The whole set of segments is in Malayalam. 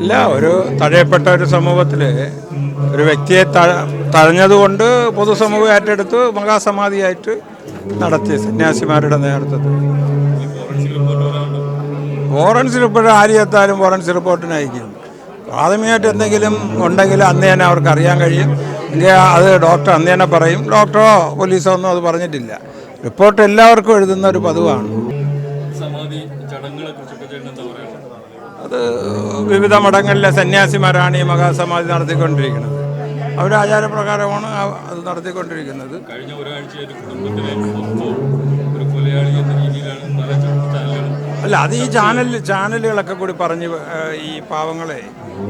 ഇല്ല, ഒരു തഴയപ്പെട്ട ഒരു സമൂഹത്തിൽ ഒരു വ്യക്തിയെ തഴഞ്ഞതുകൊണ്ട് പൊതുസമൂഹം ഏറ്റെടുത്ത് മഹാസമാധിയായിട്ട് നടത്തി സന്യാസിമാരുടെ നേതൃത്വത്തിൽ. ഫോറൻസിക് റിപ്പോർട്ട് ആരെത്താലും ഫോറൻസിക് റിപ്പോർട്ടിന് അയക്കും. പ്രാഥമികമായിട്ട് എന്തെങ്കിലും ഉണ്ടെങ്കിൽ അന്ന് തന്നെ അവർക്ക് അറിയാൻ കഴിയും. എങ്കിൽ അത് ഡോക്ടർ അന്ന് തന്നെ പറയും. ഡോക്ടറോ പോലീസോ ഒന്നും അത് പറഞ്ഞിട്ടില്ല. റിപ്പോർട്ട് എല്ലാവർക്കും എഴുതുന്ന ഒരു പതിവാണ്. അത് വിവിധ മഠങ്ങളിലെ സന്യാസിമാരാണ് ഈ മഹാസമാധി നടത്തിക്കൊണ്ടിരിക്കുന്നത്. അവരുടെ ആചാരപ്രകാരമാണ് അത് നടത്തിക്കൊണ്ടിരിക്കുന്നത്. കഴിഞ്ഞ ഒരാഴ്ചയായിട്ട് കുടുംബത്തിലെ ഒരു കൊലയാളി എന്ന രീതിയിലാണ് അല്ല, അത് ഈ ചാനലുകളൊക്കെ കൂടി പറഞ്ഞ് ഈ പാവങ്ങളെ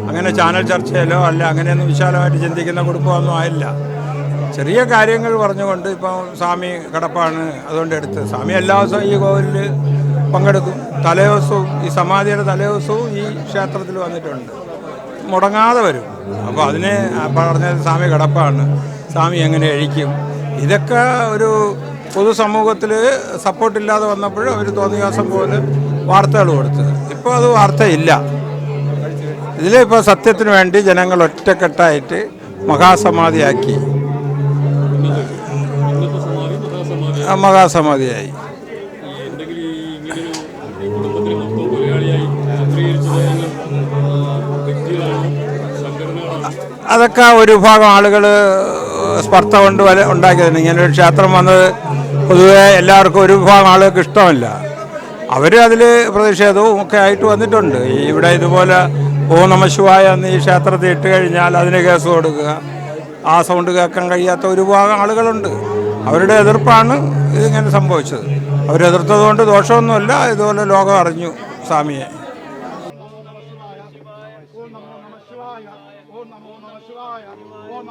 അങ്ങനെ ചാനൽ ചർച്ചയിലോ അല്ല അങ്ങനെയൊന്നും വിശാലമായിട്ട് ചിന്തിക്കുന്ന കുടുംബമൊന്നും ആയില്ല. ചെറിയ കാര്യങ്ങൾ പറഞ്ഞുകൊണ്ട് ഇപ്പം സ്വാമി കിടപ്പാണ്, അതുകൊണ്ട് എടുത്ത് സ്വാമി എല്ലാ ദിവസവും ഈ കോവിലിൽ പങ്കെടുക്കും. തലേദിവസവും ഈ സമാധിയുടെ തലേദിവസവും ഈ ക്ഷേത്രത്തിൽ വന്നിട്ടുണ്ട്, മുടങ്ങാതെ വരും. അപ്പോൾ അതിനെ പറഞ്ഞത് സ്വാമി കിടപ്പാണ്, സ്വാമി എങ്ങനെ അഴിക്കും, ഇതൊക്കെ ഒരു പൊതുസമൂഹത്തിൽ സപ്പോർട്ടില്ലാതെ വന്നപ്പോൾ അവർ തോന്നിയാസം പോലെ വാർത്തകൾ കൊടുത്തത്. ഇപ്പോൾ അത് വാർത്തയില്ല. ഇതിലിപ്പോൾ സത്യത്തിന് വേണ്ടി ജനങ്ങൾ ഒറ്റക്കെട്ടായിട്ട് മഹാസമാധിയാക്കി, മഹാസമാധിയായി. അതൊക്കെ ഒരു വിഭാഗം ആളുകൾ സ്പർദ്ധ കൊണ്ട് ഉണ്ടാക്കിയതാണ്. ഇങ്ങനൊരു ക്ഷേത്രം വന്നത് പൊതുവെ എല്ലാവർക്കും ഒരു വിഭാഗം ആളുകൾക്ക് ഇഷ്ടമല്ല. അവർ അതിൽ പ്രതിഷേധവും ഒക്കെ ആയിട്ട് വന്നിട്ടുണ്ട്. ഇവിടെ ഇതുപോലെ ഓം നമഃ ശിവായ എന്ന് ഈ ക്ഷേത്രത്തിൽ ഇട്ട് കഴിഞ്ഞാൽ അതിന് കേസ് കൊടുക്കുക, ആ സൗണ്ട് കേൾക്കാൻ കഴിയാത്ത ഒരു വിഭാഗം ആളുകളുണ്ട്. അവരുടെ എതിർപ്പാണ് ഇതിങ്ങനെ സംഭവിച്ചത്. അവരെതിർത്തതുകൊണ്ട് ദോഷമൊന്നുമില്ല. ഇതുപോലെ ലോകം അറിഞ്ഞു സ്വാമിയെ.